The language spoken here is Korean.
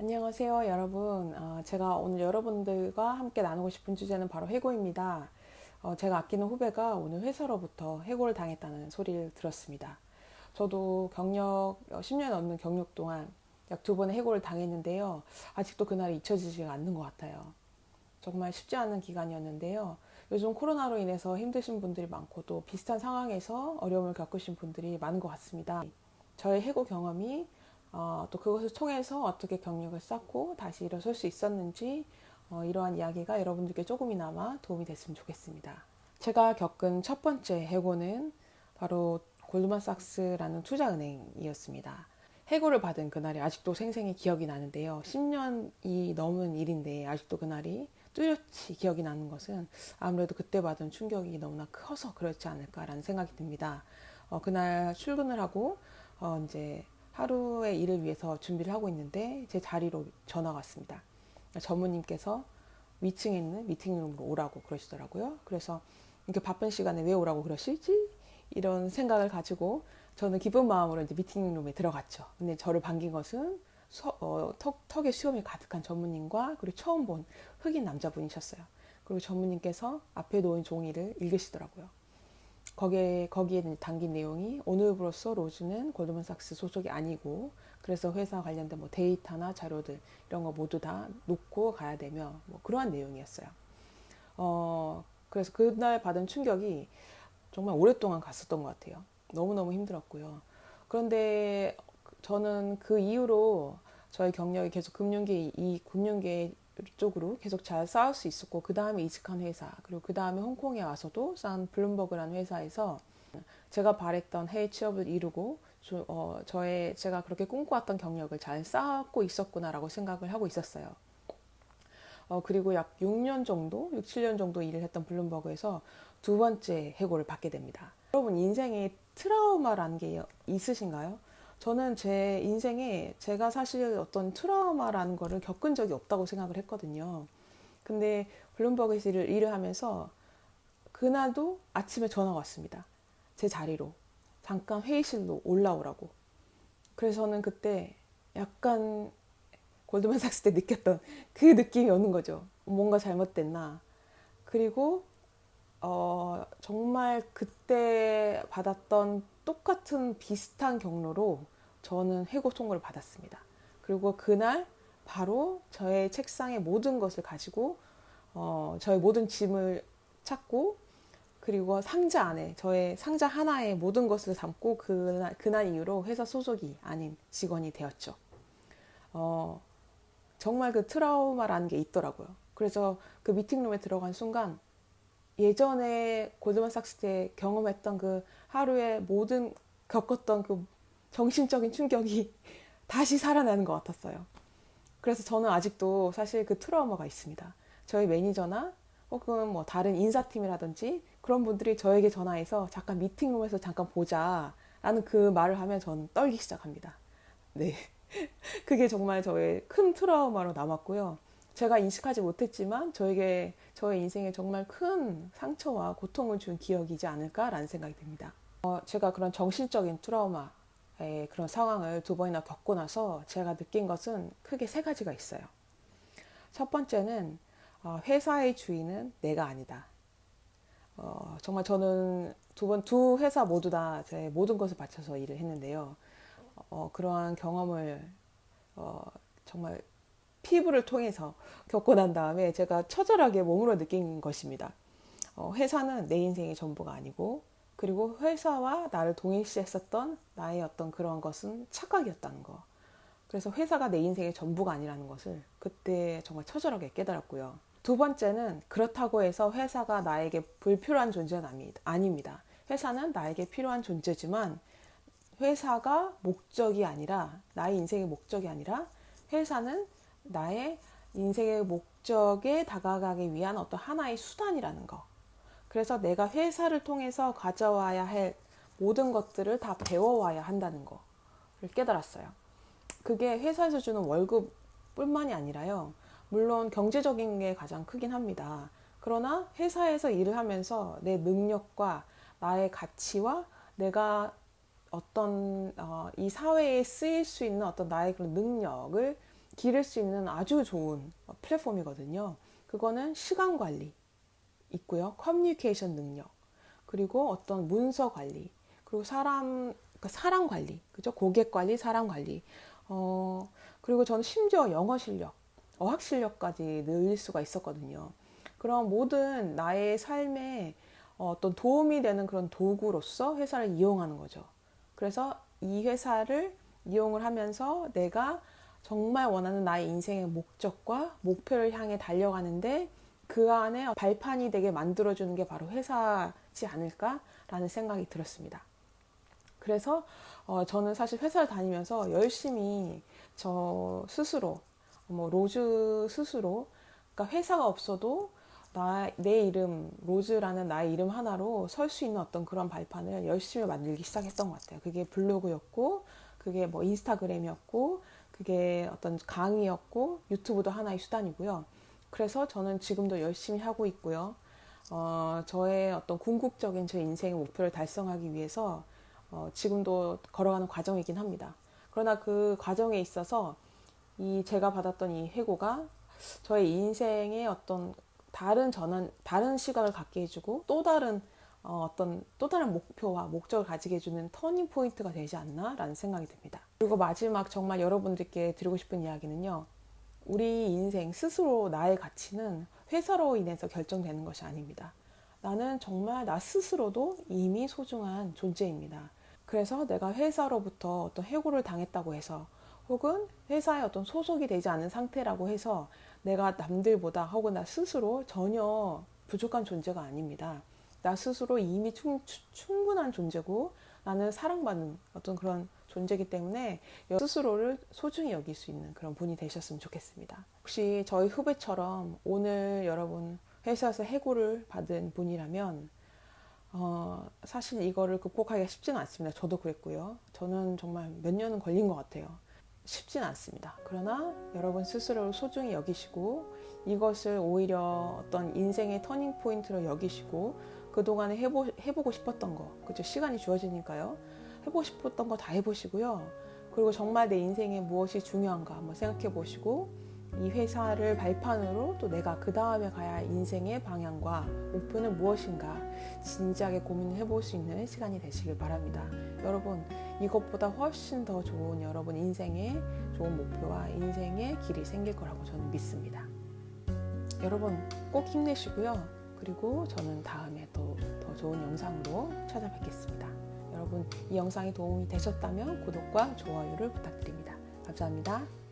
안녕하세요, 여러분. 제가 오늘 여러분들과 함께 나누고 싶은 주제는 바로 해고입니다. 제가 아끼는 후배가 오늘 회사로부터 해고를 당했다는 소리를 들었습니다. 저도 경력 10년 넘는 경력 동안 약 2번의 해고를 당했는데요. 아직도 그날이 잊혀지지가 않는 것 같아요. 정말 쉽지 않은 기간이었는데요. 요즘 코로나로 인해서 힘드신 분들이 많고 또 비슷한 상황에서 어려움을 겪으신 분들이 많은 것 같습니다. 저의 해고 경험이 또 그것을 통해서 어떻게 경력을 쌓고 다시 일어설 수 있었는지 이러한 이야기가 여러분들께 조금이나마 도움이 됐으면 좋겠습니다. 제가 겪은 첫 번째 해고는 바로 골드만삭스라는 투자은행이었습니다. 해고를 받은 그날이 아직도 생생히 기억이 나는데요. 10년이 넘은 일인데 아직도 그날이 뚜렷이 기억이 나는 것은 아무래도 그때 받은 충격이 너무나 커서 그렇지 않을까라는 생각이 듭니다. 그날 출근을 하고 이제 하루의 일을 위해서 준비를 하고 있는데 제 자리로 전화가 왔습니다. 전무님께서 위층에 있는 미팅룸으로 오라고 그러시더라고요. 그래서 이렇게 바쁜 시간에 왜 오라고 그러실지 이런 생각을 가지고 저는 기쁜 마음으로 이제 미팅룸에 들어갔죠. 근데 저를 반긴 것은 턱에 수염이 가득한 전무님과 그리고 처음 본 흑인 남자분이셨어요. 그리고 전무님께서 앞에 놓인 종이를 읽으시더라고요. 거기에 담긴 내용이 오늘부로써 로즈는 골드만삭스 소속이 아니고 그래서 회사 관련된 뭐 데이터나 자료들 이런 거 모두 다 놓고 가야 되며 뭐 그러한 내용이었어요. 그래서 그날 받은 충격이 정말 오랫동안 갔었던 것 같아요. 너무너무 힘들었고요. 그런데 저는 그 이후로 저의 경력이 계속 금융계 쪽으로 계속 잘 쌓을 수 있었고, 그 다음에 이직한 회사, 그리고 그 다음에 홍콩에 와서도 쌓은 블룸버그라는 회사에서 제가 바랬던 해외 취업을 이루고 제가 그렇게 꿈꿔왔던 경력을 잘 쌓고 있었구나라고 생각을 하고 있었어요. 그리고 약 6년 정도, 6, 7년 정도 일을 했던 블룸버그에서 2번째 해고를 받게 됩니다. 여러분 인생에 트라우마라는 게 있으신가요? 저는 제 인생에 제가 사실 어떤 트라우마라는 거를 겪은 적이 없다고 생각을 했거든요. 근데 블룸버그에서 일을 하면서 그날도 아침에 전화가 왔습니다. 제 자리로. 잠깐 회의실로 올라오라고. 그래서 저는 그때 약간 골드만삭스 때 느꼈던 그 느낌이 오는 거죠. 뭔가 잘못됐나. 그리고 정말 그때 받았던 똑같은 비슷한 경로로 저는 해고 통보를 받았습니다. 그리고 그날 바로 저의 책상의 모든 것을 가지고 저의 모든 짐을 찾고 그리고 상자 안에 저의 상자 하나에 모든 것을 담고 그날 이후로 회사 소속이 아닌 직원이 되었죠. 어, 정말 그 트라우마라는 게 있더라고요. 그래서 그 미팅룸에 들어간 순간 예전에 골드만삭스 때 경험했던 그 하루에 모든 겪었던 그 정신적인 충격이 다시 살아나는 것 같았어요. 그래서 저는 아직도 사실 그 트라우마가 있습니다. 저희 매니저나 혹은 뭐 다른 인사팀이라든지 그런 분들이 저에게 전화해서 잠깐 미팅룸에서 잠깐 보자 라는 그 말을 하면 저는 떨기 시작합니다. 네. 그게 정말 저의 큰 트라우마로 남았고요. 제가 인식하지 못했지만 저의 인생에 정말 큰 상처와 고통을 준 기억이지 않을까라는 생각이 듭니다. 제가 그런 정신적인 트라우마의 그런 상황을 2번이나 겪고 나서 제가 느낀 것은 크게 3가지가 있어요. 첫 번째는 회사의 주인은 내가 아니다. 정말 저는 두 회사 모두 다 제 모든 것을 바쳐서 일을 했는데요. 그러한 경험을 정말 피부를 통해서 겪고 난 다음에 제가 처절하게 몸으로 느낀 것입니다. 회사는 내 인생의 전부가 아니고 그리고 회사와 나를 동일시했었던 나의 어떤 그런 것은 착각이었다는 거. 그래서 회사가 내 인생의 전부가 아니라는 것을 그때 정말 처절하게 깨달았고요. 2번째는 그렇다고 해서 회사가 나에게 불필요한 존재는 아닙니다. 회사는 나에게 필요한 존재지만 회사가 목적이 아니라 나의 인생의 목적이 아니라 회사는 나의 인생의 목적에 다가가기 위한 어떤 하나의 수단이라는 거. 그래서 내가 회사를 통해서 가져와야 할 모든 것들을 다 배워와야 한다는 거를 깨달았어요. 그게 회사에서 주는 월급뿐만이 아니라요. 물론 경제적인 게 가장 크긴 합니다. 그러나 회사에서 일을 하면서 내 능력과 나의 가치와 내가 어떤 이 사회에 쓰일 수 있는 어떤 나의 그런 능력을 기를 수 있는 아주 좋은 플랫폼이거든요. 그거는 시간 관리 있고요. 커뮤니케이션 능력, 그리고 어떤 문서 관리, 그리고 사람 관리, 그죠? 고객 관리, 사람 관리. 그리고 저는 심지어 영어 실력, 어학 실력까지 늘릴 수가 있었거든요. 그런 모든 나의 삶에 어떤 도움이 되는 그런 도구로서 회사를 이용하는 거죠. 그래서 이 회사를 이용을 하면서 내가 정말 원하는 나의 인생의 목적과 목표를 향해 달려가는데 그 안에 발판이 되게 만들어주는 게 바로 회사지 않을까라는 생각이 들었습니다. 그래서 저는 사실 회사를 다니면서 열심히 저 스스로, 로즈 스스로, 그러니까 회사가 없어도 내 이름, 로즈라는 나의 이름 하나로 설 수 있는 어떤 그런 발판을 열심히 만들기 시작했던 것 같아요. 그게 블로그였고, 그게 뭐 인스타그램이었고, 그게 어떤 강의였고, 유튜브도 하나의 수단이고요. 그래서 저는 지금도 열심히 하고 있고요. 저의 어떤 궁극적인 제 인생의 목표를 달성하기 위해서 지금도 걸어가는 과정이긴 합니다. 그러나 그 과정에 있어서 제가 받았던 이 해고가 저의 인생의 어떤 다른 시각을 갖게 해주고 또 다른 목표와 목적을 가지게 해주는 터닝 포인트가 되지 않나라는 생각이 듭니다. 그리고 마지막 정말 여러분들께 드리고 싶은 이야기는요. 우리 인생 스스로 나의 가치는 회사로 인해서 결정되는 것이 아닙니다. 나는 정말 나 스스로도 이미 소중한 존재입니다. 그래서 내가 회사로부터 어떤 해고를 당했다고 해서 혹은 회사에 어떤 소속이 되지 않은 상태라고 해서 내가 남들보다 혹은 나 스스로 전혀 부족한 존재가 아닙니다. 나 스스로 이미 충분한 존재고 나는 사랑받는 어떤 그런 존재이기 때문에 스스로를 소중히 여길 수 있는 그런 분이 되셨으면 좋겠습니다. 혹시 저희 후배처럼 오늘 여러분 회사에서 해고를 받은 분이라면 사실 이거를 극복하기가 쉽지는 않습니다. 저도 그랬고요. 저는 정말 몇 년은 걸린 것 같아요. 쉽지는 않습니다. 그러나 여러분 스스로를 소중히 여기시고 이것을 오히려 어떤 인생의 터닝 포인트로 여기시고 그동안에 해보고 싶었던 거, 그죠? 시간이 주어지니까요. 해보고 싶었던 거 다 해보시고요. 그리고 정말 내 인생에 무엇이 중요한가 한번 생각해 보시고 이 회사를 발판으로 또 내가 그 다음에 가야 할 인생의 방향과 목표는 무엇인가 진지하게 고민을 해볼 수 있는 시간이 되시길 바랍니다. 여러분 이것보다 훨씬 더 좋은 여러분 인생의 좋은 목표와 인생의 길이 생길 거라고 저는 믿습니다. 여러분 꼭 힘내시고요. 그리고 저는 다음에 더 좋은 영상으로 찾아뵙겠습니다. 여러분 이 영상이 도움이 되셨다면 구독과 좋아요를 부탁드립니다. 감사합니다.